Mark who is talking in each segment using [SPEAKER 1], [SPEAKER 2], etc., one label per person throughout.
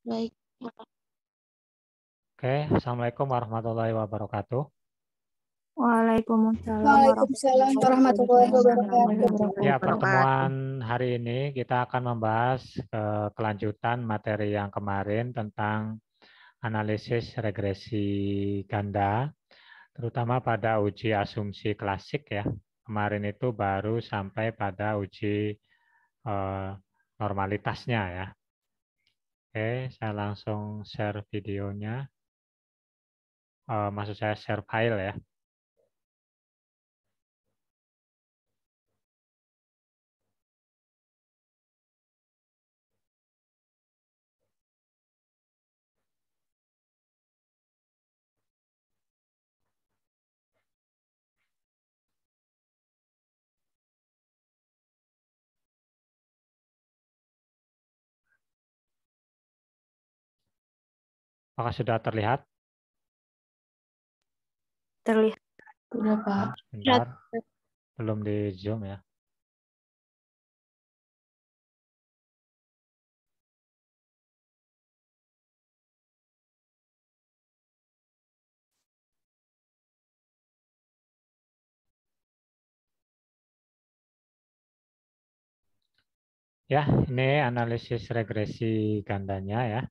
[SPEAKER 1] Baik.
[SPEAKER 2] Oke, Assalamualaikum warahmatullahi wabarakatuh.
[SPEAKER 1] Waalaikumsalam
[SPEAKER 3] Waalaikumsalam warahmatullahi wabarakatuh.
[SPEAKER 2] Ya, pertemuan hari ini kita akan membahas kelanjutan materi yang kemarin tentang analisis regresi ganda, terutama pada uji asumsi klasik ya. Kemarin itu baru sampai pada uji normalitasnya ya. Oke, saya langsung share videonya. Maksud saya share file ya. Apakah sudah terlihat?
[SPEAKER 1] Terlihat. Sudah, Pak.
[SPEAKER 2] Bentar, belum di Zoom ya. Ya, ini analisis regresi gandanya ya.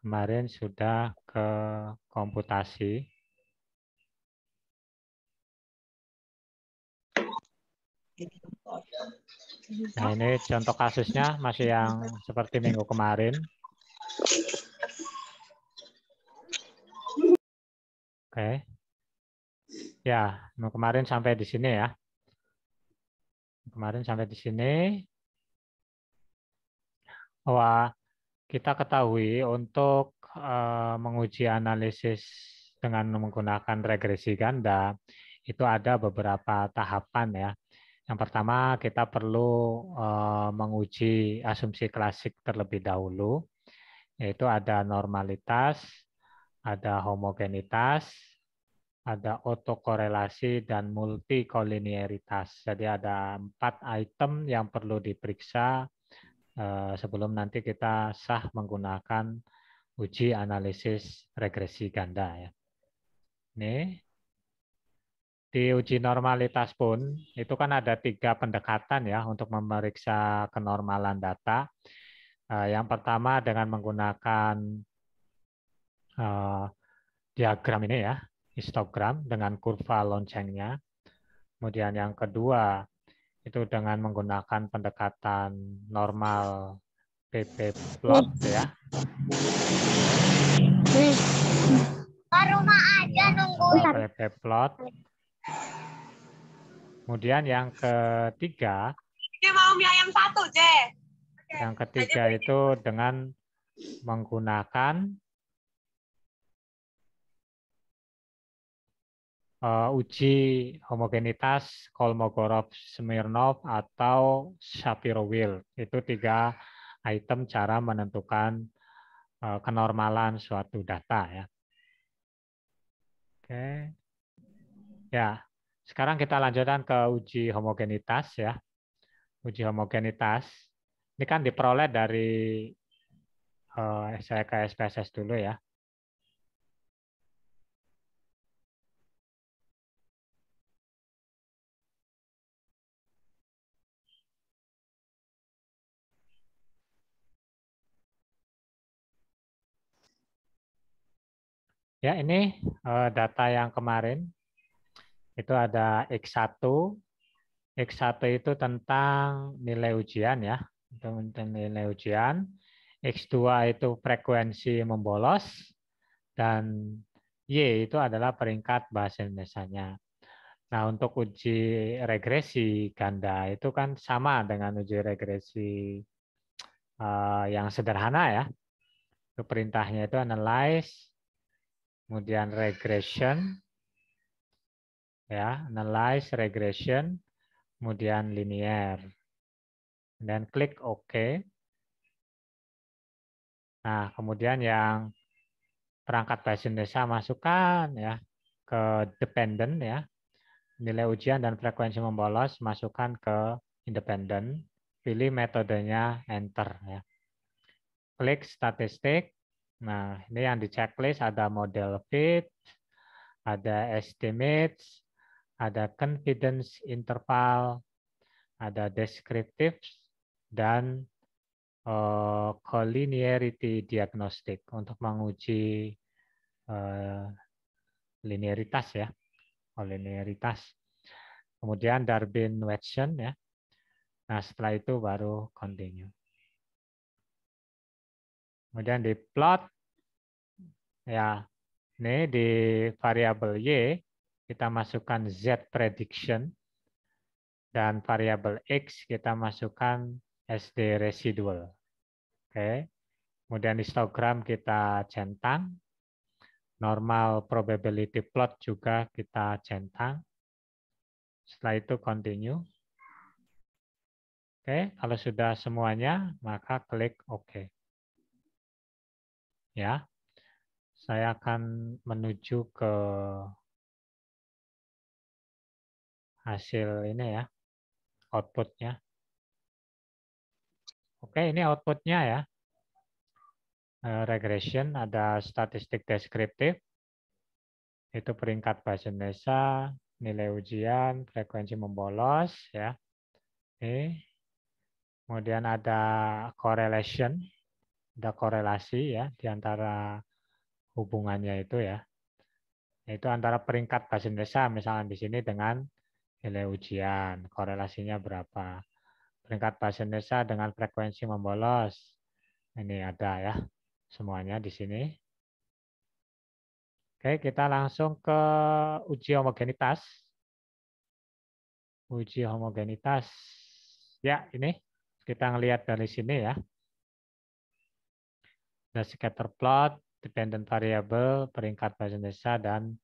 [SPEAKER 2] Kemarin sudah ke komputasi. Nah, ini contoh kasusnya masih yang seperti minggu kemarin. Oke. Ya, kemarin sampai di sini ya. Kemarin sampai di sini. Bahwa kita ketahui untuk menguji analisis dengan menggunakan regresi ganda, itu ada beberapa tahapan ya. Yang pertama kita perlu menguji asumsi klasik terlebih dahulu, yaitu ada normalitas, ada homogenitas, ada autokorelasi, dan multikolinearitas. Jadi ada 4 item yang perlu diperiksa sebelum nanti kita sah menggunakan uji analisis regresi ganda ya. Ini di uji normalitas pun itu kan ada 3 pendekatan ya untuk memeriksa kenormalan data. Yang pertama dengan menggunakan diagram ini ya, histogram dengan kurva loncengnya. Kemudian yang kedua itu dengan menggunakan pendekatan normal pp-plot ya.
[SPEAKER 1] Rumah aja nungguin.
[SPEAKER 2] pp-plot. Kemudian yang ketiga,
[SPEAKER 3] mau mie ayam 1, C.
[SPEAKER 2] yang ketiga itu dengan menggunakan uji homogenitas Kolmogorov-Smirnov atau Shapiro-Wilk. Itu 3 item cara menentukan kenormalan suatu data ya. Oke. Ya, sekarang kita lanjutkan ke uji homogenitas ya. Uji homogenitas ini kan diperoleh dari saya ke SPSS dulu ya. Ya, ini data yang kemarin. Itu ada X1. X1 itu tentang nilai ujian ya. Tentang nilai ujian. X2 itu frekuensi membolos. Dan Y itu adalah peringkat bahasa Indonesianya. Nah, untuk uji regresi ganda itu kan sama dengan uji regresi yang sederhana ya. Itu perintahnya itu analyze, kemudian regression, ya, analyze, regression, kemudian linear, dan klik OK. Nah, kemudian yang perangkat bahasa Indonesia masukkan ya ke dependent ya, nilai ujian dan frekuensi membolos masukkan ke independent, pilih metodenya enter ya. klik statistik. Nah, ini yang di checklist ada model fit, ada estimates, ada confidence interval, ada descriptive, dan collinearity diagnostic untuk menguji linearitas ya, linearitas. Kemudian Darwin-Watson ya. Nah, setelah itu baru continue. Kemudian di plot ya, ini di variabel Y kita masukkan Z prediction dan variabel X kita masukkan SD residual. Oke. Kemudian histogram kita centang. Normal probability plot juga kita centang. Setelah itu continue. Oke, kalau sudah semuanya maka klik OK. Ya. Saya akan menuju ke hasil ini ya, outputnya. Oke, ini outputnya ya. Regression, ada statistik deskriptif, itu peringkat bahasa Indonesia, nilai ujian, frekuensi membolos, ya. Oke. Kemudian ada correlation, ada korelasi ya di antara hubungannya itu ya. Itu antara peringkat bahasa Indonesia misalnya di sini dengan nilai ujian, korelasinya berapa. Peringkat bahasa Indonesia dengan frekuensi membolos. Ini ada ya semuanya di sini. Oke, kita langsung ke uji homogenitas. Uji homogenitas. Ya, ini kita ngelihat dari sini ya. Ada scatter plot, dependent variable, peringkat bahasa Indonesia, dan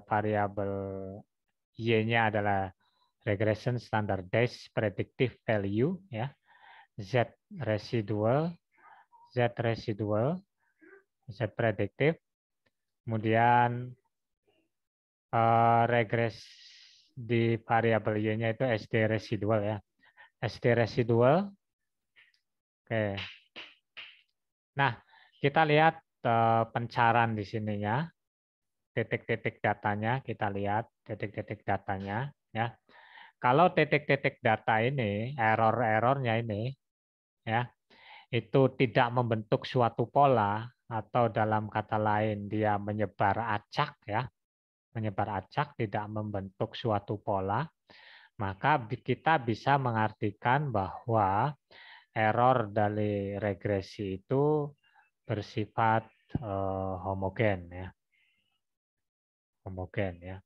[SPEAKER 2] variabel Y-nya adalah regression standardized predictive value ya. Z residual, Z predictive. Kemudian regres di variabel Y-nya itu SD residual ya. SD residual. Oke. Nah, kita lihat pencarian di sininya. Titik-titik datanya kita lihat, titik-titik datanya ya. Kalau titik-titik data ini, error-errornya ini ya, itu tidak membentuk suatu pola atau dalam kata lain dia menyebar acak ya. Menyebar acak, tidak membentuk suatu pola, maka kita bisa mengartikan bahwa error dari regresi itu bersifat homogen ya. Homogen ya.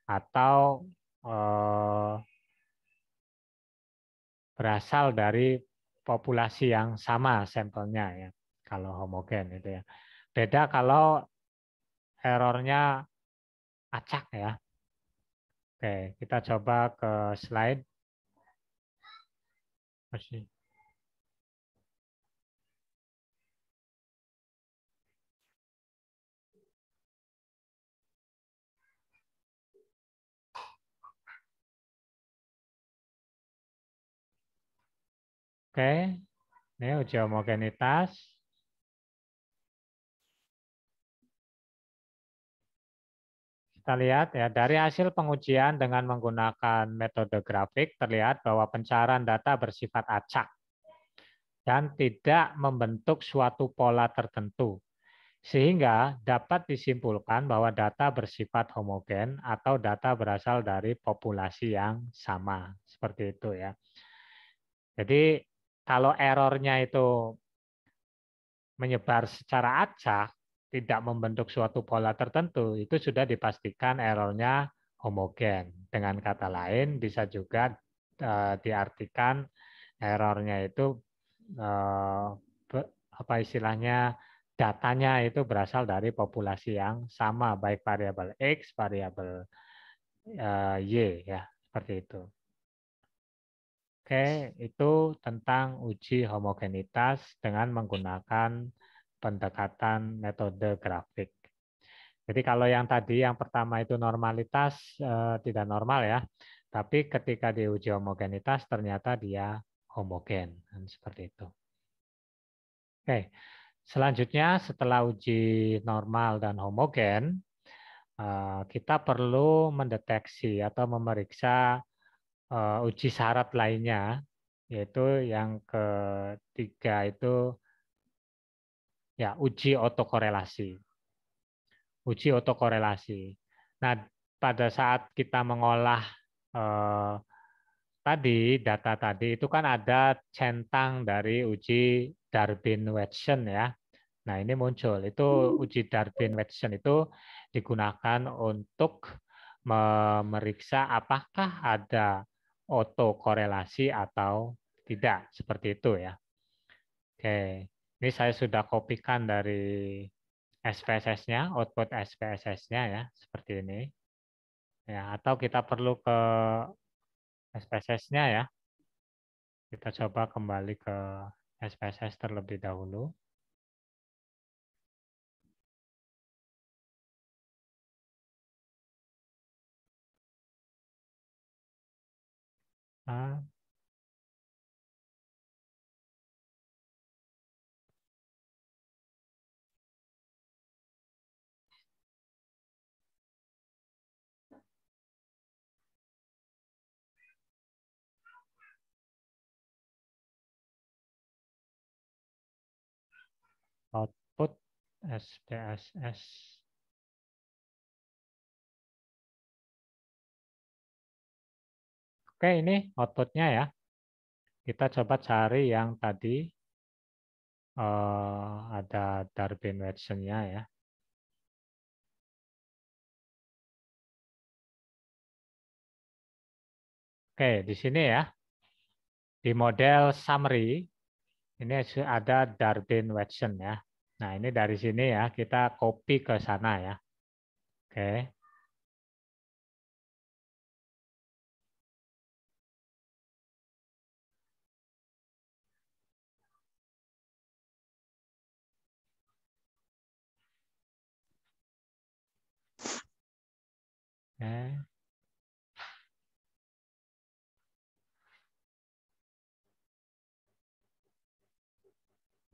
[SPEAKER 2] Atau berasal dari populasi yang sama sampelnya ya. Kalau homogen itu ya. Beda kalau errornya acak ya. Oke, kita coba ke slide. Masih. Oke, ini uji homogenitas. Kita lihat ya, dari hasil pengujian dengan menggunakan metode grafik terlihat bahwa pencarian data bersifat acak dan tidak membentuk suatu pola tertentu. Sehingga dapat disimpulkan bahwa data bersifat homogen atau data berasal dari populasi yang sama. Seperti itu ya. Jadi kalau errornya itu menyebar secara acak, tidak membentuk suatu pola tertentu, itu sudah dipastikan errornya homogen. Dengan kata lain, bisa juga diartikan errornya itu apa istilahnya, datanya itu berasal dari populasi yang sama, baik variabel X, variabel Y, ya seperti itu. Oke, itu tentang uji homogenitas dengan menggunakan pendekatan metode grafik. Jadi kalau yang tadi yang pertama itu normalitas tidak normal ya, tapi ketika diuji homogenitas ternyata dia homogen, seperti itu. Oke, selanjutnya setelah uji normal dan homogen, kita perlu mendeteksi atau memeriksa uji syarat lainnya, yaitu yang ketiga itu ya uji otokorelasi. Uji otokorelasi. Nah, pada saat kita mengolah data tadi itu kan ada centang dari uji Darwin-Watson ya. Nah, ini muncul. Itu uji Darwin-Watson itu digunakan untuk memeriksa apakah ada otokorelasi atau tidak. Seperti itu ya. Oke, ini saya sudah kopikan dari SPSS-nya, output SPSS-nya ya, seperti ini. Ya, atau kita perlu ke SPSS-nya ya. Kita coba kembali ke SPSS terlebih dahulu. Nah, output SPSS. Oke, ini outputnya ya. Kita coba cari yang tadi ada Darwin-Watson-nya ya. Oke, di sini ya. Di model summary, ini ada Darwin-Watson ya. Nah, ini dari sini ya, kita copy ke sana ya. Oke. Oke.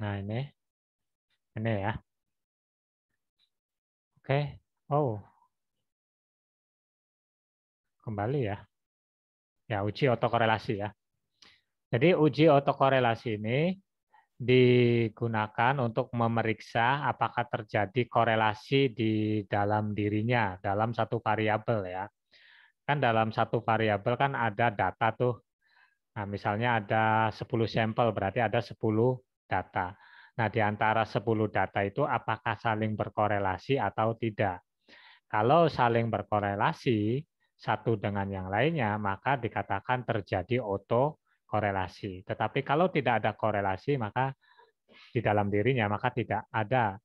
[SPEAKER 2] Nah, ini ya. Oke. Oh, kembali ya. Ya, uji otokorelasi ya. Jadi uji otokorelasi ini digunakan untuk memeriksa apakah terjadi korelasi di dalam dirinya, dalam satu variabel ya. Kan dalam satu variabel kan ada data tuh. Nah, misalnya ada 10 sampel, berarti ada 10 data. Nah, di antara 10 data itu apakah saling berkorelasi atau tidak. Kalau saling berkorelasi satu dengan yang lainnya, maka dikatakan terjadi otokorelasi. Tetapi kalau tidak ada korelasi, maka di dalam dirinya, maka tidak ada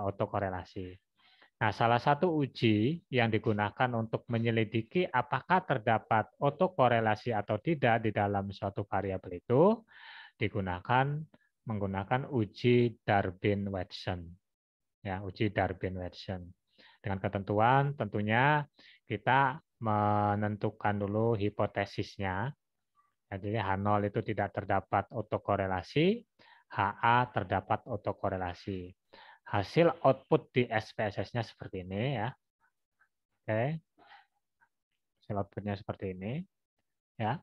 [SPEAKER 2] otokorelasi. Nah, salah satu uji yang digunakan untuk menyelidiki apakah terdapat otokorelasi atau tidak di dalam suatu variabel itu digunakan menggunakan uji Darwin-Watson. Ya, uji Darwin-Watson. Dengan ketentuan tentunya kita menentukan dulu hipotesisnya. Jadi H0 itu tidak terdapat otokorelasi, HA terdapat otokorelasi. Hasil output di SPSS-nya seperti ini ya. Oke. Hasil outputnya seperti ini ya.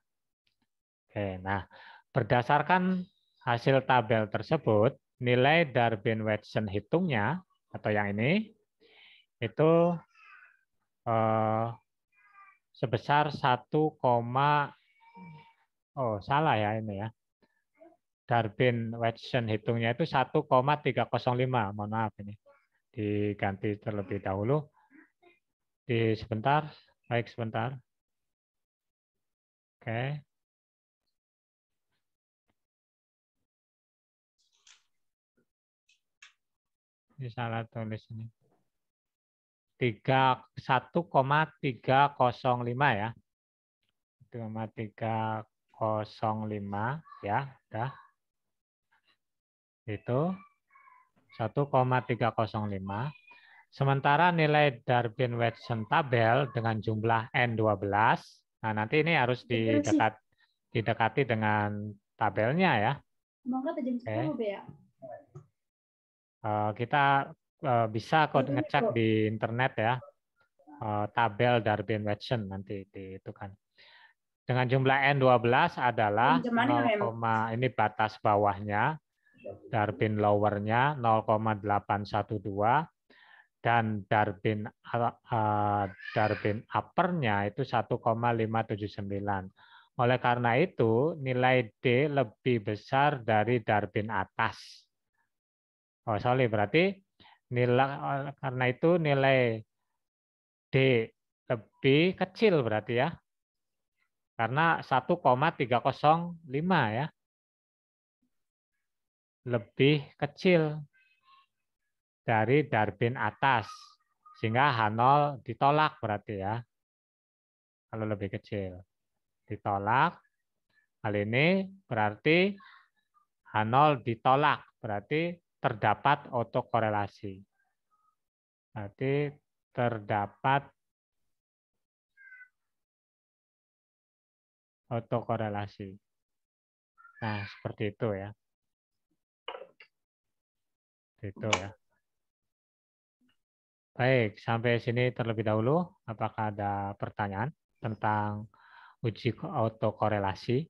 [SPEAKER 2] Oke, nah berdasarkan hasil tabel tersebut, nilai Darwin-Watson hitungnya atau yang ini itu sebesar 1, oh salah ya ini ya. Darwin-Watson hitungnya itu 1,305. Mohon maaf ini. Diganti terlebih dahulu. Sebentar. Baik, sebentar. Oke. Ini salah tulis ini. 1,305 ya. 1,305 ya, udah. Itu 1,305. Sementara nilai Darwin-Watson tabel dengan jumlah N12, nah nanti ini harus didekati dengan tabelnya ya.
[SPEAKER 3] Semoga jam 10 ya.
[SPEAKER 2] Kita bisa kok ngecek di internet ya, tabel Darwin-Watson nanti itu kan. Dengan jumlah N12 adalah 0, ini batas bawahnya, Darwin lowernya 0,812 dan Darwin uppernya itu 1,579. Oleh karena itu nilai D lebih besar dari Darwin atas. Oh sorry, berarti karena itu nilai D lebih kecil berarti ya. Karena 1,305 ya. Lebih kecil dari Darwin atas. Sehingga H0 ditolak berarti ya. Kalau lebih kecil. Ditolak. Hal ini berarti H0 ditolak. Berarti terdapat autokorelasi. Berarti terdapat autokorelasi. Nah, seperti itu ya. Itu ya. Baik, sampai sini terlebih dahulu. Apakah ada pertanyaan tentang uji autokorelasi?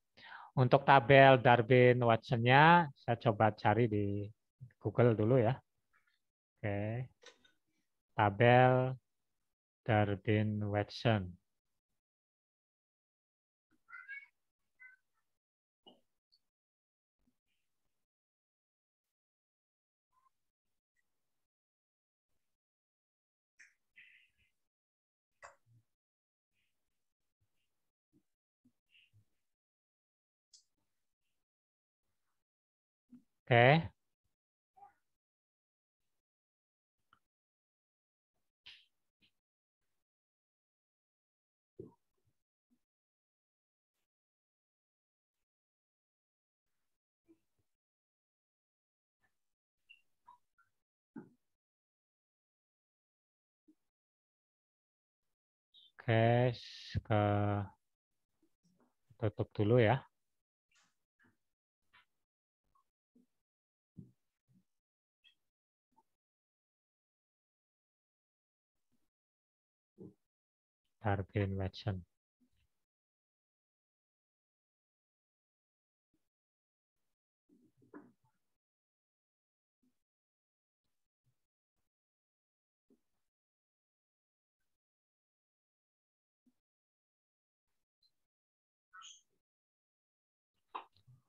[SPEAKER 2] Untuk tabel Darwin-Watson-nya, saya coba cari di Google dulu ya. Oke. Tabel Darwin-Watson. Oke. Oke, tutup dulu ya. Darwin-Watson.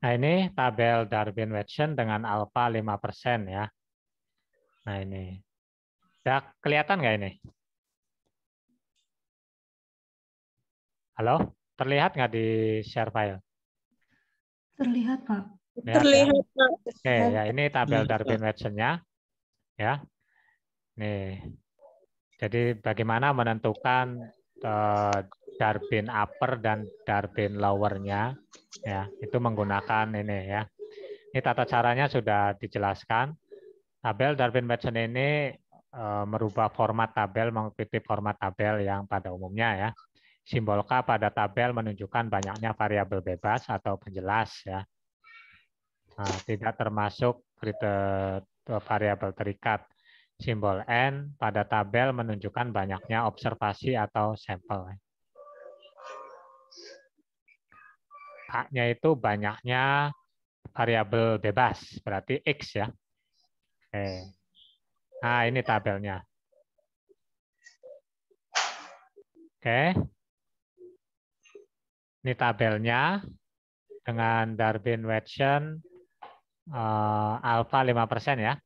[SPEAKER 2] Nah, ini tabel Darwin-Watson dengan alfa 5% ya. Nah, ini. Udah kelihatan nggak ini? Halo? Terlihat nggak di share file?
[SPEAKER 1] Terlihat, Pak.
[SPEAKER 3] Terlihat,
[SPEAKER 2] Ya?
[SPEAKER 3] Pak.
[SPEAKER 2] Oke, ya ini tabel Darwin-Watson-nya. Ya. Nih. Jadi bagaimana menentukan Darwin upper dan Darwin lower-nya? Ya, itu menggunakan ini ya. Ini tata caranya sudah dijelaskan. Tabel Darwin-Watson ini merubah format tabel mengikuti format tabel yang pada umumnya ya. Simbol K pada tabel menunjukkan banyaknya variabel bebas atau penjelas ya. Nah, tidak termasuk variabel terikat. Simbol N pada tabel menunjukkan banyaknya observasi atau sampel. K-nya itu banyaknya variabel bebas, berarti X ya. Oke. Nah, ini tabelnya. Oke. Ini tabelnya dengan Darwin-Watson alfa 5% ya.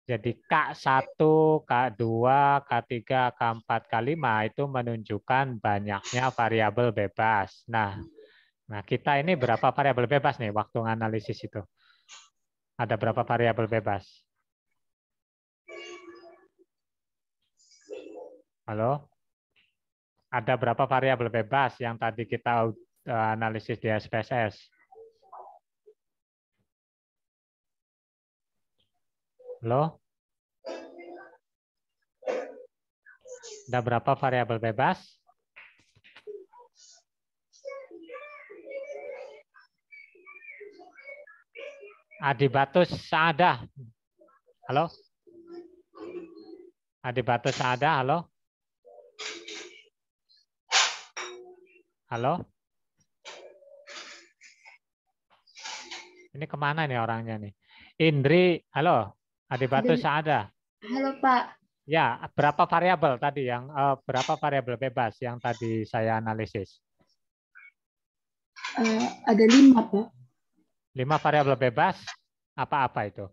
[SPEAKER 2] Jadi K1, K2, K3, K4, K5 itu menunjukkan banyaknya variabel bebas. Nah, kita ini berapa variabel bebas nih waktu analisis itu? Ada berapa variabel bebas? Halo? Ada berapa variabel bebas yang tadi kita analisis di SPSS? Halo? Ada berapa variabel bebas? Adibatus ada. Halo? Adibatus ada, halo? Halo? Ini kemana nih orangnya nih? Indri, halo? Adibatus ada?
[SPEAKER 1] Halo Pak,
[SPEAKER 2] Ya, berapa variabel tadi berapa variabel bebas yang tadi saya analisis?
[SPEAKER 1] ada 5 Pak.
[SPEAKER 2] 5 variabel bebas, apa-apa itu?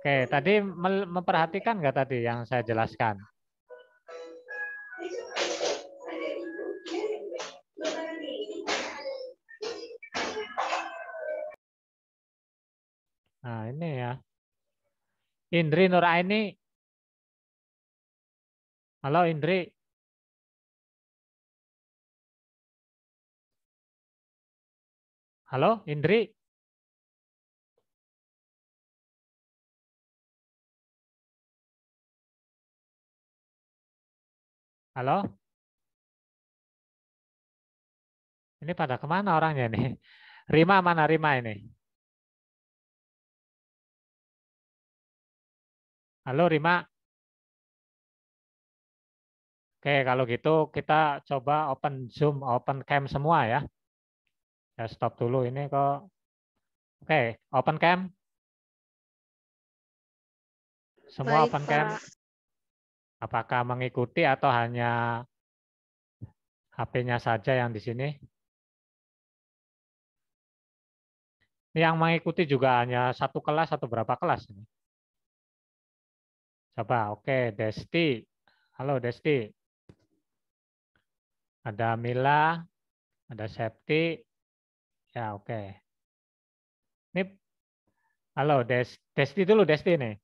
[SPEAKER 2] Oke, tadi memperhatikan nggak tadi yang saya jelaskan? Nah, ini ya. Indri Nuraini. Halo Indri. Halo Indri. Halo. Ini pada kemana orangnya nih? Rima mana Rima ini? Halo Rima. Oke, kalau gitu kita coba open Zoom, open cam semua ya. Saya stop dulu ini kok. Oke, open cam. Semua
[SPEAKER 3] Baik,
[SPEAKER 2] open cam.
[SPEAKER 3] Pak.
[SPEAKER 2] Apakah mengikuti atau hanya HP-nya saja yang di sini? Yang mengikuti juga hanya satu kelas atau berapa kelas ini? Coba, oke, Desti. Halo Desti. Ada Mila, ada Septi. Ya, oke. Ini, halo Desti dulu, Desti nih.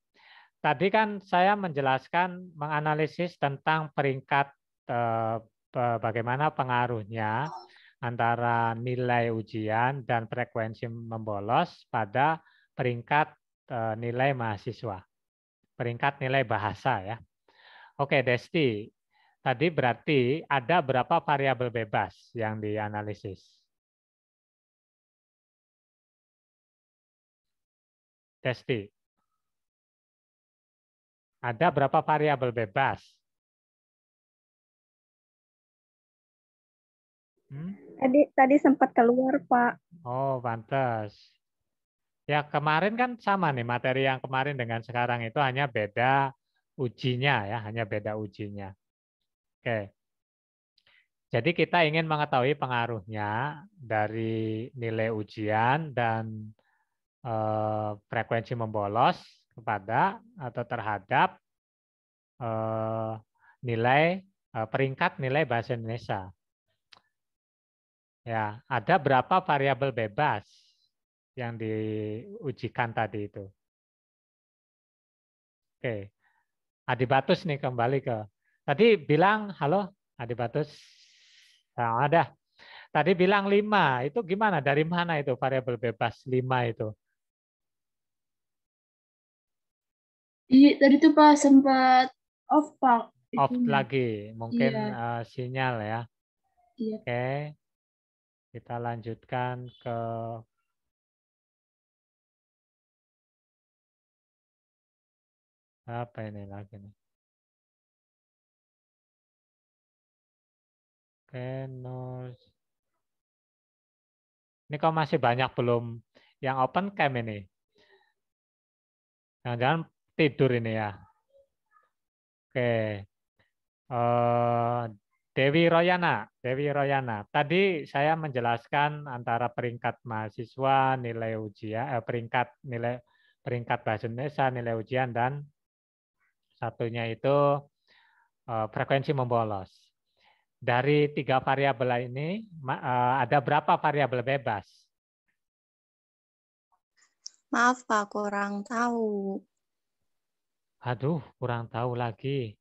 [SPEAKER 2] Tadi kan saya menjelaskan, menganalisis tentang peringkat bagaimana pengaruhnya antara nilai ujian dan frekuensi membolos pada peringkat nilai mahasiswa, peringkat nilai bahasa ya. Oke, Desti. Tadi berarti ada berapa variabel bebas yang dianalisis? Desti. Ada berapa variabel bebas?
[SPEAKER 3] Tadi sempat keluar, Pak.
[SPEAKER 2] Oh, pantas. Ya, kemarin kan sama nih, materi yang kemarin dengan sekarang itu hanya beda ujinya ya, hanya beda ujinya. Oke. Jadi kita ingin mengetahui pengaruhnya dari nilai ujian dan frekuensi membolos kepada atau terhadap nilai peringkat nilai bahasa Indonesia. Ya, ada berapa variabel bebas yang diujikan tadi itu? Oke, Adibatus nih kembali ke tadi bilang halo Adibatus. Nah, ada. Tadi bilang 5, itu gimana? Dari mana itu variabel bebas 5 itu?
[SPEAKER 1] Iya, tadi tuh Pak sempat off Pak.
[SPEAKER 2] Off
[SPEAKER 1] Itunya.
[SPEAKER 2] lagi, mungkin
[SPEAKER 1] Iya,
[SPEAKER 2] sinyal ya.
[SPEAKER 1] iya.
[SPEAKER 2] Oke, kita lanjutkan ke apa ini lagi nih? Oke, ini kok masih banyak belum yang open cam ini? Jangan-jangan tidur ini ya. Oke, Dewi Royana. Dewi Royana. Tadi saya menjelaskan antara peringkat mahasiswa, nilai ujian, peringkat bahasa Indonesia, nilai ujian, dan satunya itu frekuensi membolos. Dari 3 variabel ini ada berapa variabel bebas?
[SPEAKER 3] Maaf, Pak, kurang tahu.
[SPEAKER 2] Aduh, kurang tahu lagi.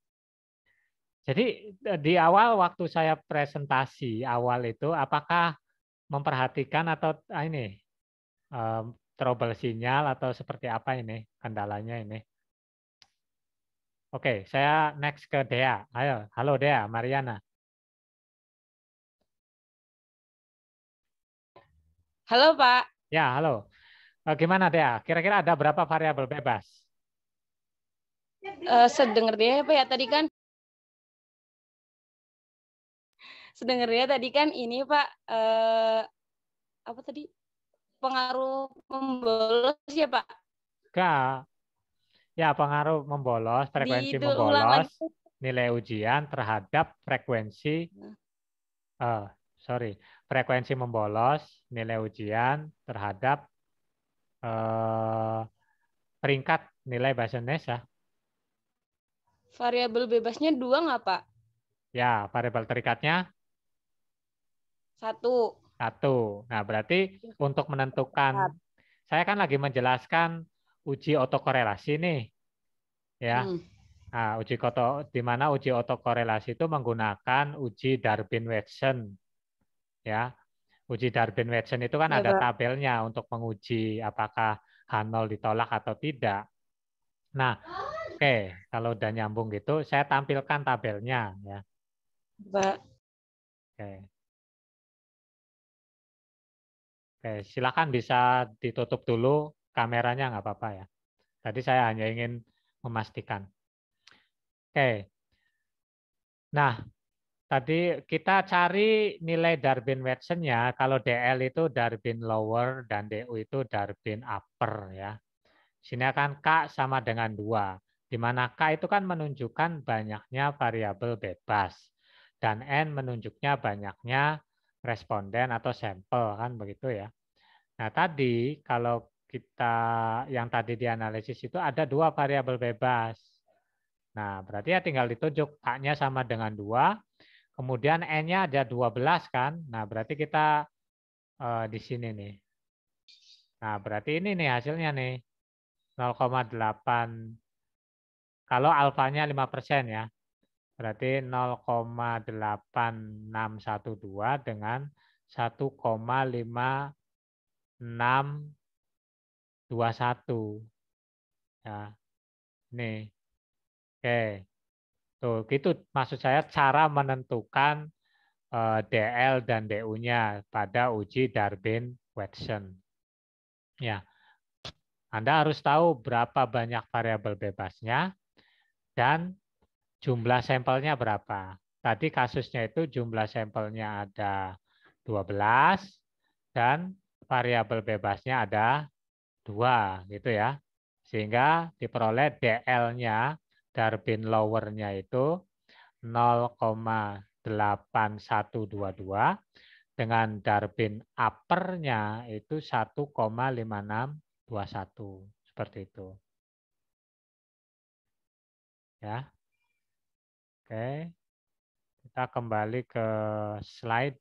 [SPEAKER 2] Jadi di awal waktu saya presentasi awal itu, apakah memperhatikan atau ini trouble sinyal atau seperti apa ini kendalanya ini? Oke, saya next ke Dea. Ayo, halo Dea, Mariana.
[SPEAKER 4] Halo, Pak.
[SPEAKER 2] Ya, halo. Gimana Dea? Kira-kira ada berapa variabel bebas?
[SPEAKER 4] Sedengarnya Pak ya tadi kan ini Pak apa tadi? Pengaruh membolos ya, Pak?
[SPEAKER 2] Enggak. Ya, pengaruh membolos, frekuensi
[SPEAKER 4] Ulang lagi.
[SPEAKER 2] membolos, nilai ujian terhadap frekuensi frekuensi membolos, nilai ujian terhadap peringkat nilai bahasa Indonesia.
[SPEAKER 4] Variabel bebasnya 2 nggak, Pak?
[SPEAKER 2] Ya, variabel terikatnya
[SPEAKER 4] 1.
[SPEAKER 2] Nah, berarti untuk menentukan, saya kan lagi menjelaskan uji otokorelasi nih, ya. Nah, di mana uji otokorelasi itu menggunakan uji Darwin-Watson, ya. Uji Darwin-Watson itu kan
[SPEAKER 4] Ya,
[SPEAKER 2] ada
[SPEAKER 4] Pak.
[SPEAKER 2] tabelnya untuk menguji apakah H0 ditolak atau tidak. Nah, oke, kalau udah nyambung gitu, saya tampilkan tabelnya, ya.
[SPEAKER 4] Pak.
[SPEAKER 2] Oke. Oke, silakan bisa ditutup dulu kameranya, nggak apa-apa ya. Tadi saya hanya ingin memastikan. Oke. Nah, tadi kita cari nilai Darwin-Watson-nya. Kalau DL itu Darwin lower dan DU itu Darwin upper ya. Sini akan K sama dengan 2. Di mana K itu kan menunjukkan banyaknya variabel bebas. Dan N menunjuknya banyaknya responden atau sampel, kan begitu ya. Nah, tadi kalau kita yang tadi dianalisis itu ada 2 variabel bebas. Nah, berarti ya tinggal ditunjuk K-nya sama dengan 2, kemudian N-nya ada 12 kan. Nah, berarti kita di sini nih. Nah, berarti ini nih hasilnya nih. 0,8. Kalau alfanya 5% ya. Berarti 0,8612 dengan 1,5621. Ya. Nih. Oke. Tuh, gitu maksud saya cara menentukan DL dan DU-nya pada uji Darwin-Watson. Ya. Anda harus tahu berapa banyak variabel bebasnya dan jumlah sampelnya berapa. Tadi kasusnya itu jumlah sampelnya ada 12 dan variabel bebasnya ada 2 gitu ya. Sehingga diperoleh DL-nya Darwin lower-nya itu 0,8122 dengan Darwin upper-nya itu 1,5621. Seperti itu. Ya. Oke. Kita kembali ke slide.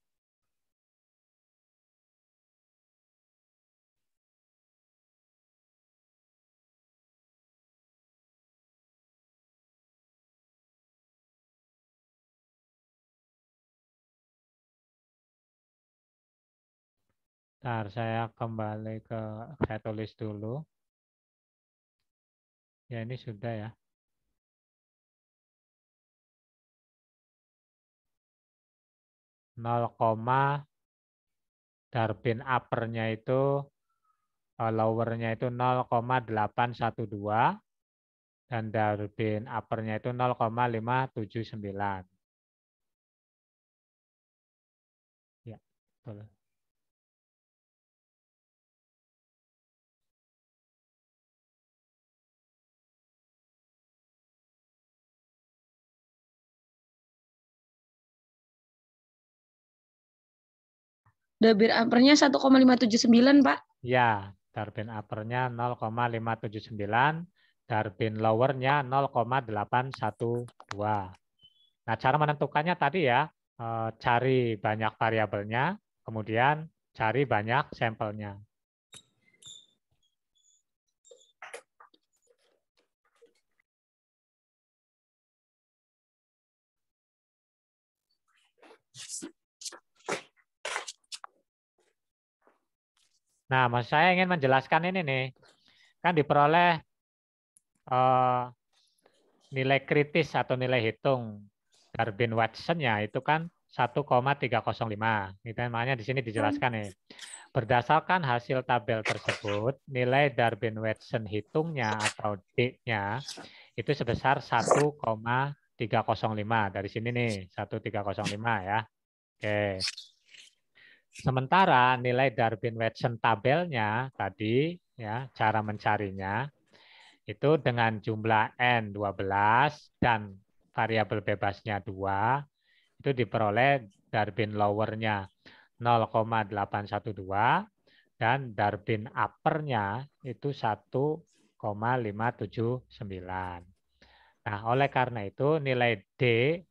[SPEAKER 2] Bentar, saya kembali ke, saya tulis dulu. Ya, ini sudah ya. Darwin upper-nya itu, lower-nya itu 0,812 dan Darwin upper-nya itu 0,579. Ya, betul.
[SPEAKER 4] Darwin upper-nya 1,579, Pak.
[SPEAKER 2] Ya, Darwin upper-nya 0,579, Darwin lower-nya 0,812. Nah, cara menentukannya tadi ya, cari banyak variabelnya, kemudian cari banyak sampelnya. Nah, maksud saya ingin menjelaskan ini nih, kan diperoleh nilai kritis atau nilai hitung Darwin-Watson-nya itu kan 1,305. Gitu, makanya di sini dijelaskan nih. berdasarkan hasil tabel tersebut, nilai Darwin-Watson hitungnya atau D-nya itu sebesar 1,305. Dari sini nih, 1,305 ya. Oke. Sementara nilai Darwin-Watson tabelnya tadi, ya, cara mencarinya, itu dengan jumlah N 12 dan variabel bebasnya 2, itu diperoleh Darwin lowernya 0,812 dan Darwin uppernya itu 1,579. Nah, oleh karena itu nilai D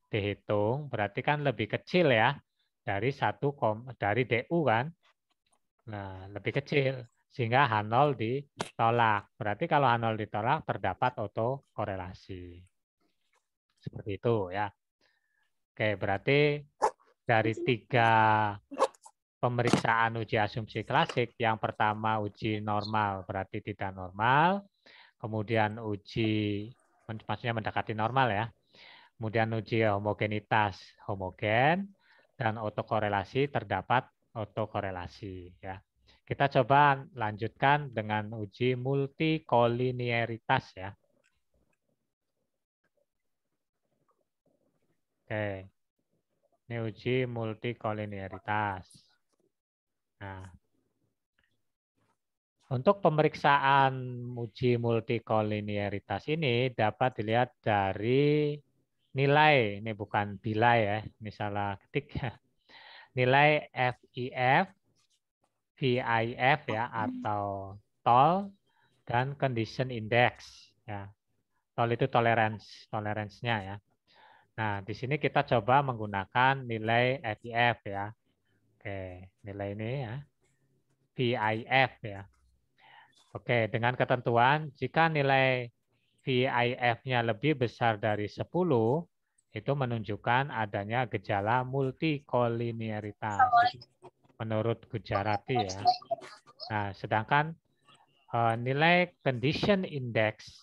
[SPEAKER 2] dihitung berarti kan lebih kecil ya dari dari DU kan. Nah, lebih kecil sehingga H0 ditolak. Berarti kalau H0 ditolak terdapat autokorelasi. Seperti itu ya. Oke, berarti dari 3 pemeriksaan uji asumsi klasik, yang pertama uji normal berarti tidak normal, kemudian uji maksudnya mendekati normal ya, kemudian uji homogenitas homogen, dan autokorelasi terdapat autokorelasi ya. Kita coba lanjutkan dengan uji multikolinearitas ya. Oke. Ini uji multikolinearitas. Nah, untuk pemeriksaan uji multikolinearitas ini dapat dilihat dari nilai, ini bukan bilai ya, ini salah ketik ya. Nilai FIF, VIF ya, atau TOL, dan condition index ya. TOL itu tolerance-nya ya. Nah, di sini kita coba menggunakan nilai FIF ya. Oke, nilai ini ya. VIF ya. Oke, dengan ketentuan jika nilai VIF-nya lebih besar dari 10, itu menunjukkan adanya gejala multikolinearitas menurut Gujarati ya. Nah, sedangkan nilai condition index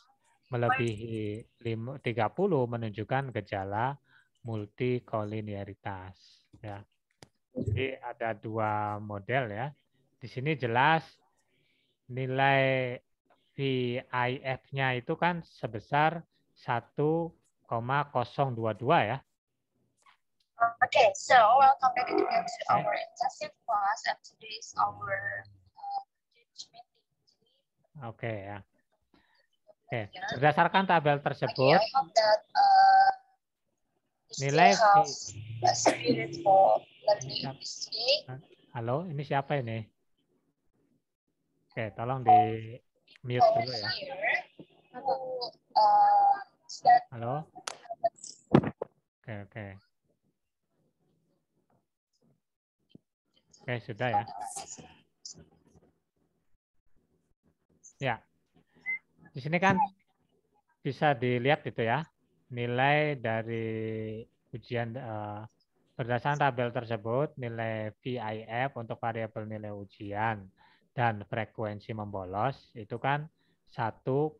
[SPEAKER 2] melebihi 30 menunjukkan gejala multikolinearitas ya. Jadi ada 2 model ya. Di sini jelas nilai VIF-nya itu kan sebesar 1,022 ya.
[SPEAKER 5] Okay, so welcome back again to our intensive class, and today is our meeting.
[SPEAKER 2] Oke ya. Oke, berdasarkan tabel tersebut, nilai halo, ini siapa ini? Oke, tolong di mute dulu ya. Halo. Oke. Oke, sudah ya. Ya. Di sini kan bisa dilihat itu ya. Nilai dari ujian berdasarkan tabel tersebut, nilai VIF untuk variabel nilai ujian dan frekuensi membolos itu kan 1,022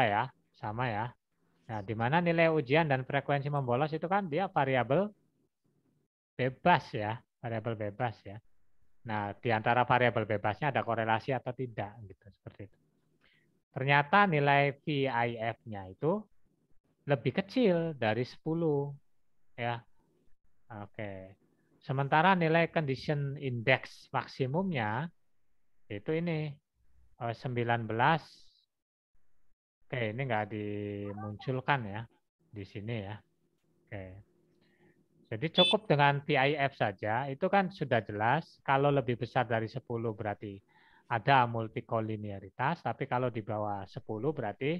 [SPEAKER 2] ya, sama ya. Nah, di mana nilai ujian dan frekuensi membolos itu kan dia variabel bebas ya, variabel bebas ya. Nah, di antara variabel bebasnya ada korelasi atau tidak gitu, seperti itu. Ternyata nilai VIF-nya itu lebih kecil dari 10 ya. Oke. Sementara nilai condition index maksimumnya itu ini 19. Oke, ini nggak dimunculkan ya di sini ya. Oke. Jadi cukup dengan VIF saja, itu kan sudah jelas. Kalau lebih besar dari 10 berarti ada multikolinearitas, tapi kalau di bawah 10 berarti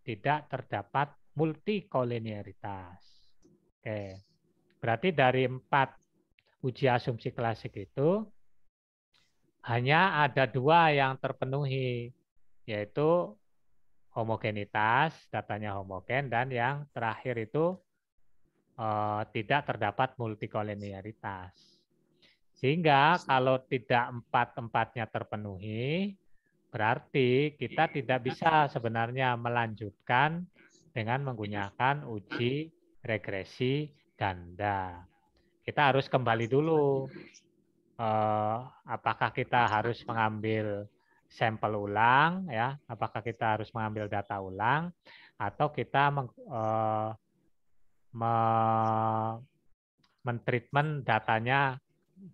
[SPEAKER 2] tidak terdapat multikolinearitas. Oke. Berarti dari 4 uji asumsi klasik itu hanya ada 2 yang terpenuhi, yaitu homogenitas, datanya homogen, dan yang terakhir itu tidak terdapat multikolinearitas. Sehingga kalau tidak 4-empatnya terpenuhi, berarti kita tidak bisa sebenarnya melanjutkan dengan menggunakan uji regresi ganda. Kita harus kembali dulu apakah kita harus mengambil sampel ulang, ya? Apakah kita harus mengambil data ulang, atau kita mentreatment datanya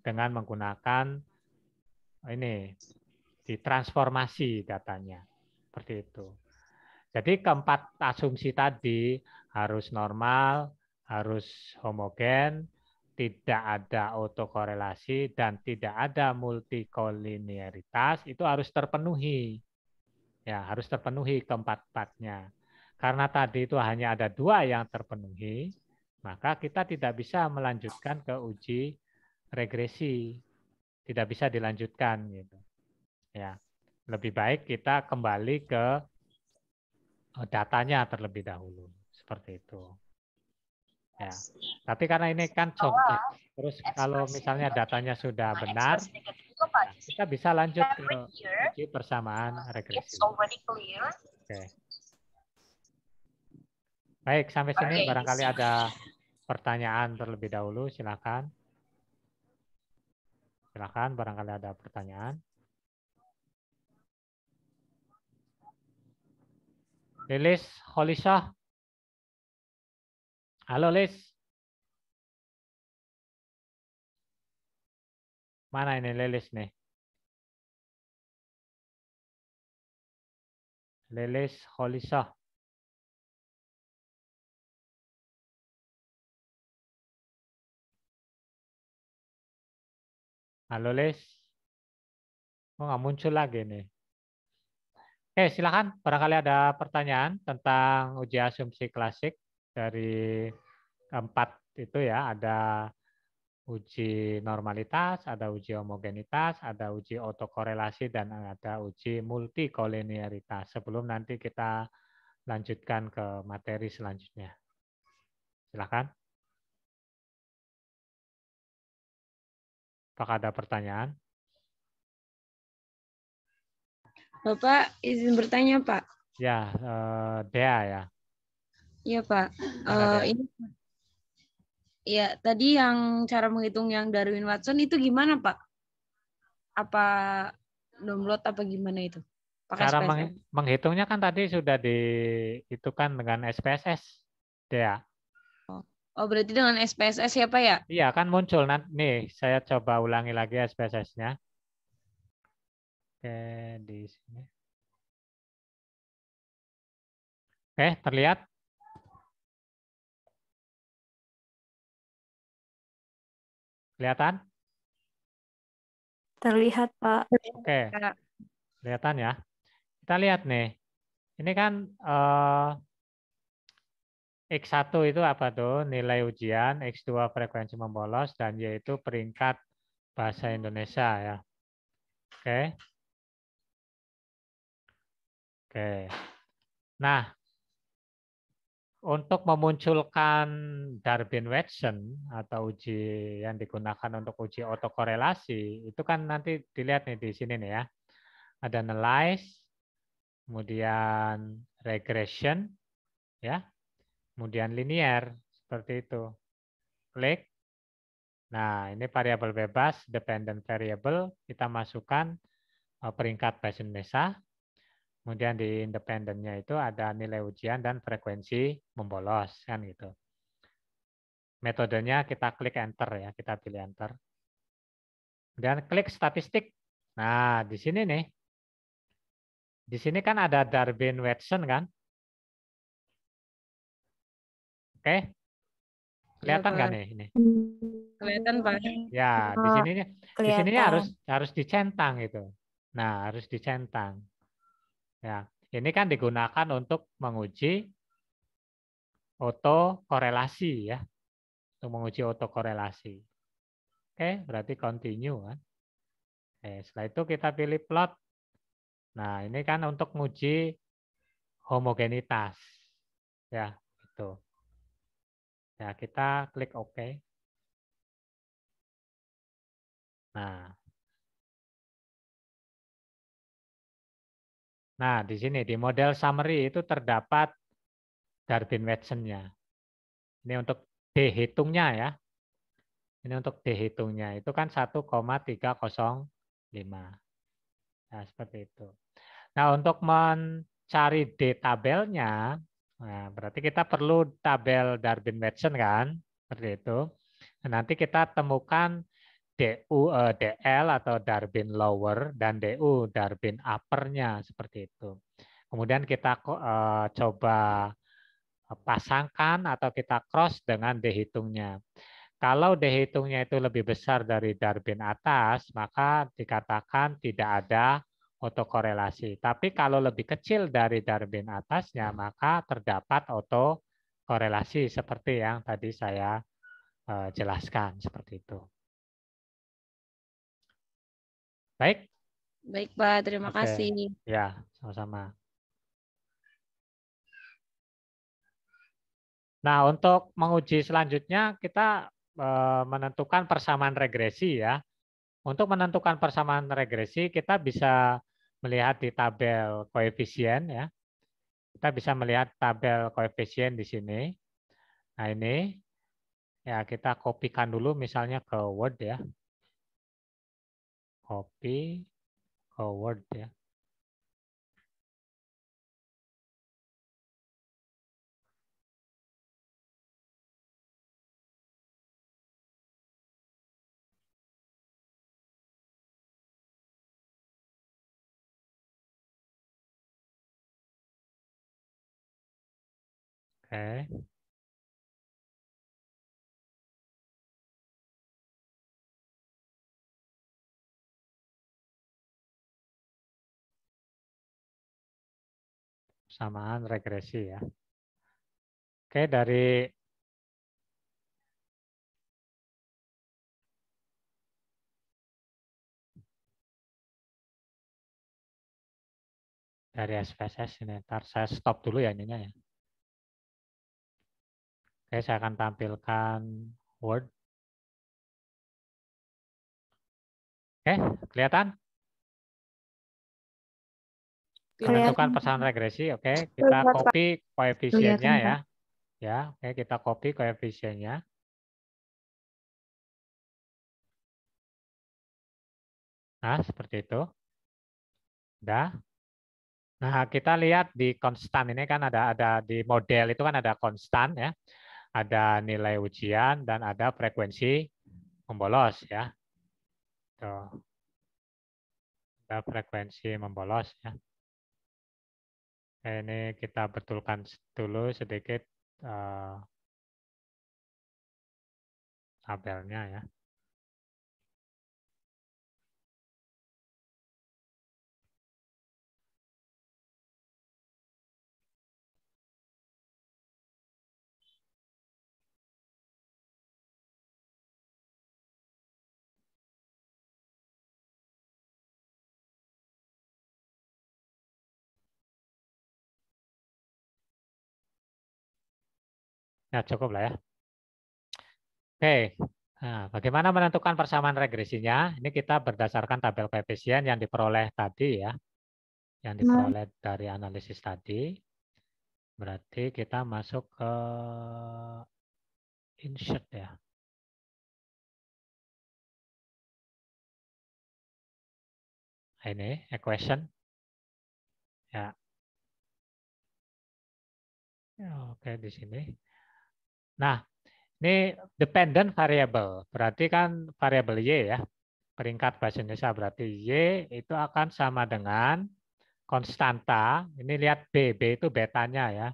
[SPEAKER 2] dengan menggunakan ini ditransformasi datanya seperti itu. Jadi keempat asumsi tadi harus normal, harus homogen, tidak ada autokorelasi dan tidak ada multikolinearitas, itu harus terpenuhi. Ya, harus terpenuhi keempat-empatnya. Karena tadi itu hanya ada 2 yang terpenuhi, maka kita tidak bisa melanjutkan ke uji regresi. Tidak bisa dilanjutkan gitu. Ya. Lebih baik kita kembali ke datanya terlebih dahulu. Seperti itu. Ya. Tapi karena ini kan contoh, terus kalau misalnya datanya sudah benar, nah, kita bisa lanjut ke uji persamaan regresi. Oke. Baik, sampai sini barangkali ada pertanyaan terlebih dahulu, silakan. Silakan, barangkali ada pertanyaan. Lilis Holisah. Halo, Lis. Mana ini Lilis nih? Lilis Holisah. Halo, Lis. Oh, nggak muncul lagi nih. Oke, silakan. Barangkali ada pertanyaan tentang uji asumsi klasik dari 4 itu ya. Ada uji normalitas, ada uji homogenitas, ada uji autokorelasi, dan ada uji multikolinearitas. Sebelum nanti kita lanjutkan ke materi selanjutnya. Silakan. Apakah ada pertanyaan?
[SPEAKER 6] Bapak izin bertanya, Pak.
[SPEAKER 2] Ya, Dea ya.
[SPEAKER 6] Iya, Pak.
[SPEAKER 2] Dea?
[SPEAKER 6] Ini ya tadi yang cara menghitung yang Darwin Watson itu gimana, Pak? Apa download apa gimana itu? Pakai
[SPEAKER 2] Cara
[SPEAKER 6] SPSS?
[SPEAKER 2] menghitungnya kan tadi sudah dihitungkan dengan SPSS, Dea.
[SPEAKER 6] Oh, berarti dengan SPSS ya, Pak ya?
[SPEAKER 2] Iya, kan muncul. Nih, saya coba ulangi lagi SPSS-nya. Oke, di sini. Oke, terlihat? Kelihatan?
[SPEAKER 3] Terlihat, Pak.
[SPEAKER 2] Oke, kelihatan ya. Kita lihat nih. Ini kan X1 itu apa tuh? Nilai ujian, X2 frekuensi membolos, dan Y itu peringkat bahasa Indonesia ya. Oke. Oke. Nah, untuk memunculkan Darwin-Watson atau uji yang digunakan untuk uji autokorelasi, itu kan nanti dilihat nih di sini nih ya. Ada analyze, kemudian regression, ya, kemudian linear, seperti itu. Klik. Nah, ini variabel bebas, dependent variable, kita masukkan peringkat bahasa Indonesia. Kemudian di independennya itu ada nilai ujian dan frekuensi membolos, kan gitu. Metodenya kita klik enter ya, kita pilih enter. Kemudian klik statistik. Nah, di sini nih. Di sini kan ada Darwin-Watson kan? Oke. Kelihatan nggak nih ini?
[SPEAKER 6] Kelihatan, Pak.
[SPEAKER 2] Ya, di sini harus dicentang itu. Nah, harus dicentang. Ya, ini kan digunakan untuk menguji autokorelasi ya. Untuk menguji autokorelasi. Oke, berarti continue kan. Oke, setelah itu kita pilih plot. Nah, ini kan untuk menguji homogenitas. Ya, itu. Ya, kita klik OK. Nah, di sini di model summary itu terdapat Darwin-Watson-nya. Ini untuk dihitungnya ya. Ini untuk dihitungnya. Itu kan 1,305. Nah, seperti itu. Nah, untuk mencari D tabelnya, nah, berarti kita perlu tabel Darwin-Watson kan? Seperti itu. Nah, nanti kita temukan DL atau Darwin lower dan DU Darwin upper-nya seperti itu. Kemudian kita coba pasangkan atau kita cross dengan D-hitungnya. Kalau D-hitungnya itu lebih besar dari Darwin atas, maka dikatakan tidak ada autokorelasi. Tapi kalau lebih kecil dari Darwin atasnya, maka terdapat autokorelasi seperti yang tadi saya jelaskan seperti itu. Baik.
[SPEAKER 6] Baik, Pak. Terima
[SPEAKER 2] Oke.
[SPEAKER 6] kasih.
[SPEAKER 2] Ya, sama-sama. Nah, untuk menguji selanjutnya kita menentukan persamaan regresi ya. Untuk menentukan persamaan regresi kita bisa melihat di tabel koefisien ya. Kita bisa melihat tabel koefisien di sini. Nah, ini ya kita kopikan dulu misalnya ke Word ya. Copy ke Word ya. Oke. Persamaan regresi ya. Oke, dari SPSS ini. Ntar saya stop dulu ya ininya ya. Oke, saya akan tampilkan Word. Oke, kelihatan? Menentukan persamaan regresi, oke. Kita copy koefisiennya ya. Ya, oke, kita copy koefisiennya. Nah, seperti itu. Udah. Nah, kita lihat di konstan ini kan ada di model itu kan ada konstan ya. Ada nilai ujian dan ada frekuensi membolos ya. Tuh. Ada frekuensi membolos ya. Ini kita betulkan dulu sedikit tabelnya ya. Ya, cukup lah ya. Oke, nah, bagaimana menentukan persamaan regresinya? Ini kita berdasarkan tabel koefisien yang diperoleh tadi ya. Yang diperoleh dari analisis tadi. Berarti kita masuk ke insert ya. Ini equation. Ya. Oke, di sini. Nah, ini dependent variable. Berarti kan variabel Y ya. Peringkat bahasa Indonesia berarti Y itu akan sama dengan konstanta. Ini lihat B itu betanya ya.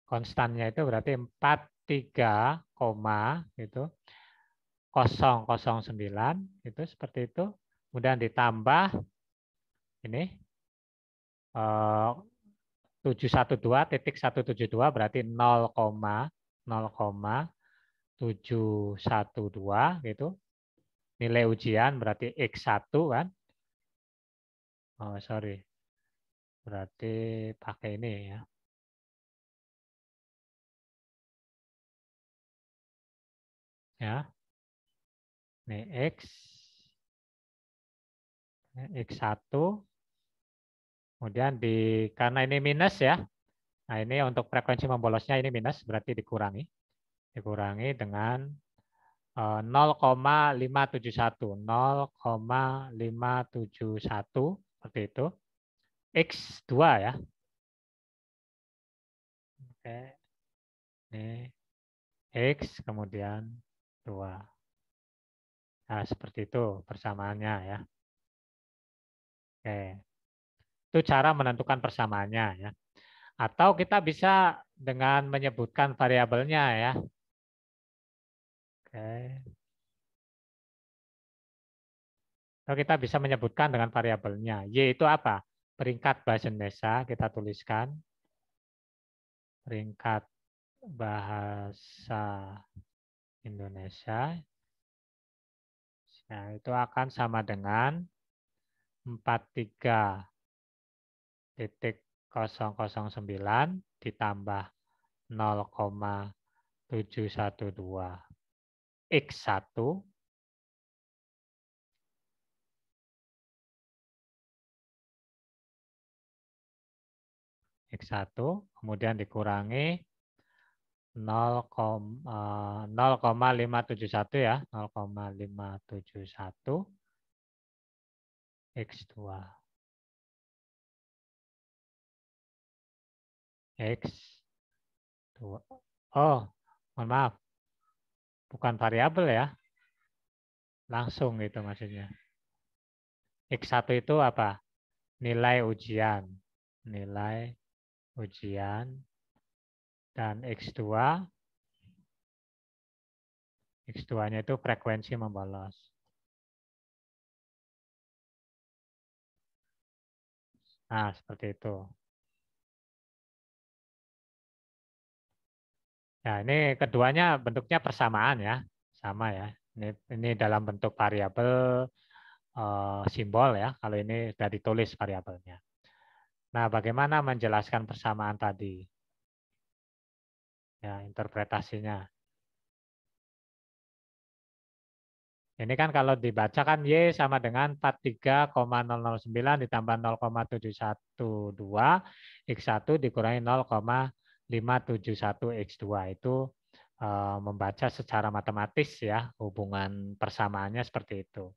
[SPEAKER 2] Konstannya itu berarti 43, itu 009 itu seperti itu. Kemudian ditambah ini 712.172 berarti 0,712 gitu. Nilai ujian berarti X1 kan. Oh, sorry. Berarti pakai ini ya. Ya. Ini X1. Kemudian karena ini minus ya. Nah, ini untuk frekuensi membolosnya ini minus berarti dikurangi. Dikurangi dengan 0,571 0,571 seperti itu. X2 ya. Oke. Ini X kemudian 2. Nah, seperti itu persamaannya ya. Oke. Itu cara menentukan persamaannya ya. Atau kita bisa dengan menyebutkan variabelnya ya. Oke. Atau kita bisa menyebutkan dengan variabelnya. Y itu apa? Peringkat bahasa Indonesia kita tuliskan. Peringkat bahasa Indonesia. Nah, itu akan sama dengan 43.009 ditambah 0,712 X1 X1 kemudian dikurangi 0,571 ya, 0,571 X2. X2. Oh, mohon maaf. Bukan variabel ya. Langsung gitu maksudnya. X1 itu apa? Nilai ujian. Nilai ujian. Dan X2. X2-nya itu frekuensi membolos. Nah, seperti itu. Nah, ini keduanya bentuknya persamaan ya. Sama ya. Ini dalam bentuk variabel simbol ya. Kalau ini sudah ditulis variabelnya. Nah, bagaimana menjelaskan persamaan tadi? Ya, interpretasinya. Ini kan kalau dibaca kan Y sama dengan 43,009 ditambah 0,712 X1 dikurangi 0,571 X2. Itu membaca secara matematis ya, hubungan persamaannya seperti itu.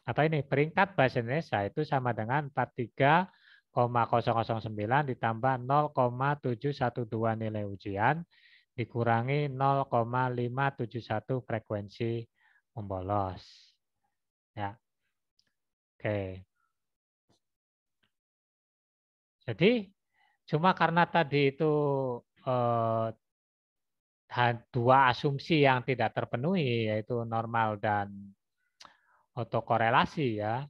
[SPEAKER 2] Atau ini peringkat bahasa Indonesia itu sama dengan 43,009 ditambah 0,712 nilai ujian dikurangi 0,571 frekuensi membolos. Ya. Oke. Jadi cuma karena tadi itu dua asumsi yang tidak terpenuhi yaitu normal dan autokorelasi ya.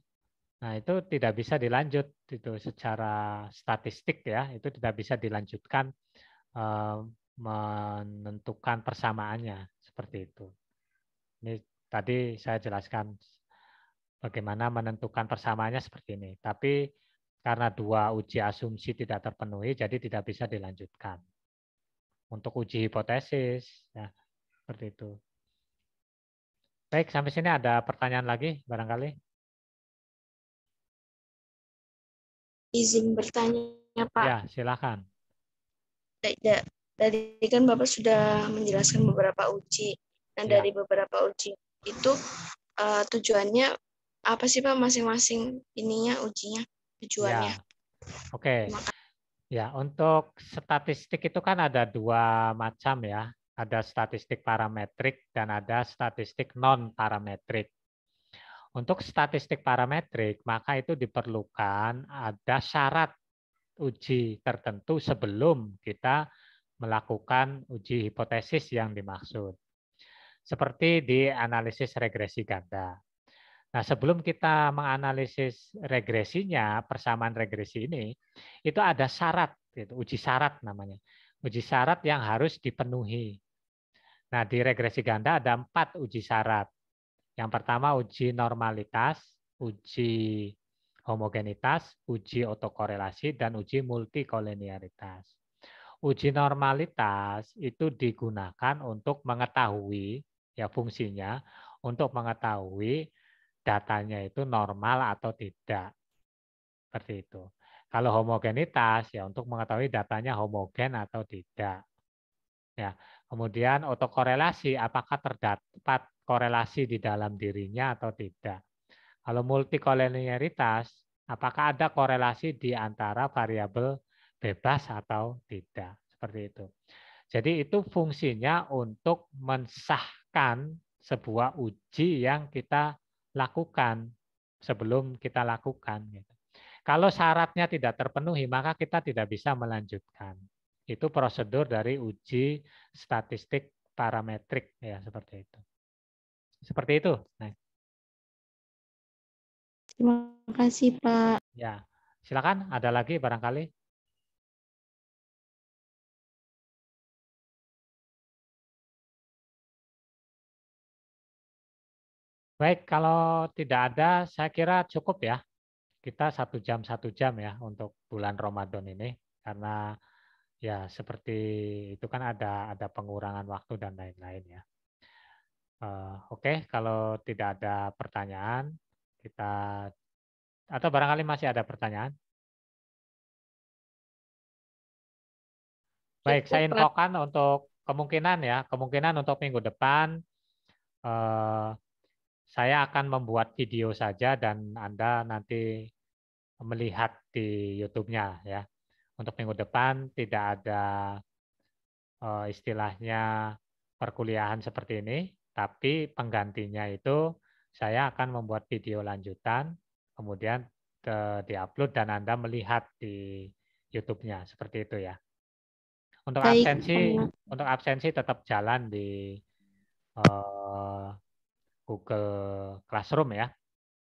[SPEAKER 2] Nah, itu tidak bisa dilanjut itu secara statistik ya, itu tidak bisa dilanjutkan menentukan persamaannya seperti itu. Ini tadi saya jelaskan bagaimana menentukan persamaannya seperti ini. Tapi karena dua uji asumsi tidak terpenuhi, jadi tidak bisa dilanjutkan. Untuk uji hipotesis, ya, seperti itu. Baik, sampai sini ada pertanyaan lagi barangkali?
[SPEAKER 3] Izin bertanya, Pak.
[SPEAKER 2] Ya, silakan.
[SPEAKER 3] Tadi kan Bapak sudah menjelaskan beberapa uji. Nah,
[SPEAKER 2] Ya.
[SPEAKER 3] dari beberapa uji itu tujuannya apa sih Pak masing-masing ininya ujinya tujuannya?
[SPEAKER 2] Ya. Oke. Ya, untuk statistik itu kan ada dua macam ya. Ada statistik parametrik dan ada statistik non-parametrik. Untuk statistik parametrik, maka itu diperlukan ada syarat uji tertentu sebelum kita melakukan uji hipotesis yang dimaksud. Seperti di analisis regresi ganda. Nah, sebelum kita menganalisis regresinya, persamaan regresi ini, itu ada syarat, uji syarat namanya. Uji syarat yang harus dipenuhi. Nah, di regresi ganda ada 4 uji syarat. Yang pertama uji normalitas, uji homogenitas, uji autokorelasi, dan uji multikolinearitas. Uji normalitas itu digunakan untuk mengetahui, ya fungsinya, untuk mengetahui datanya itu normal atau tidak. Seperti itu. Kalau homogenitas ya untuk mengetahui datanya homogen atau tidak. Ya. Kemudian autokorelasi apakah terdapat korelasi di dalam dirinya atau tidak. Kalau multikoliniaritas, apakah ada korelasi di antara variabel bebas atau tidak? Seperti itu. Jadi itu fungsinya untuk mensahkan sebuah uji yang kita lakukan sebelum kita lakukan. Kalau syaratnya tidak terpenuhi, maka kita tidak bisa melanjutkan. Itu prosedur dari uji statistik parametrik, ya, seperti itu. Seperti itu. Nah.
[SPEAKER 3] Terima kasih, Pak.
[SPEAKER 2] Ya, silakan. Ada lagi barangkali? Baik, kalau tidak ada, saya kira cukup ya. Kita 1 jam ya untuk bulan Ramadan ini, karena ya seperti itu kan ada pengurangan waktu dan lain-lain ya. Oke, kalau tidak ada pertanyaan, kita atau barangkali masih ada pertanyaan. Baik, saya infokan untuk kemungkinan untuk minggu depan saya akan membuat video saja dan Anda nanti melihat di YouTube-nya ya. Untuk minggu depan tidak ada istilahnya perkuliahan seperti ini, tapi penggantinya itu saya akan membuat video lanjutan, kemudian diupload dan Anda melihat di YouTube-nya seperti itu ya. Untuk absensi tetap jalan di Google Classroom ya,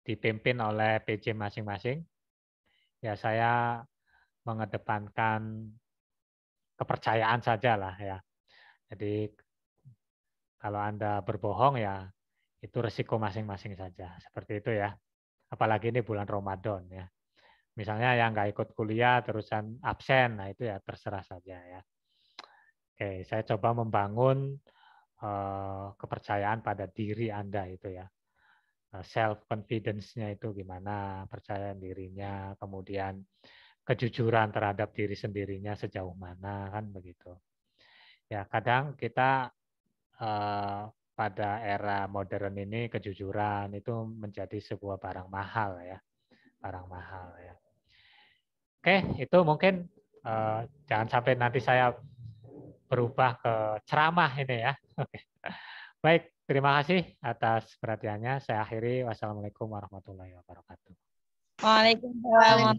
[SPEAKER 2] dipimpin oleh PJ masing-masing. Ya saya mengedepankan kepercayaan saja lah ya. Jadi kalau Anda berbohong ya itu resiko masing-masing saja. Seperti itu ya. Apalagi ini bulan Ramadan ya. Misalnya yang nggak ikut kuliah terusan absen, nah itu ya terserah saja ya. Oke, saya coba membangun kepercayaan pada diri Anda itu ya. Self confidence-nya itu gimana, percaya dirinya, kemudian kejujuran terhadap diri sendirinya sejauh mana, kan begitu. Ya, kadang kita pada era modern ini kejujuran itu menjadi sebuah barang mahal ya, barang mahal ya. Oke, itu mungkin jangan sampai nanti saya berubah ke ceramah ini ya. Oke. Baik, terima kasih atas perhatiannya. Saya akhiri. Wassalamualaikum warahmatullahi wabarakatuh.
[SPEAKER 6] Waalaikumsalam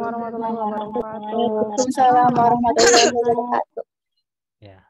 [SPEAKER 6] warahmatullahi wabarakatuh.
[SPEAKER 1] Waalaikumsalam warahmatullahi wabarakatuh.
[SPEAKER 2] Ya.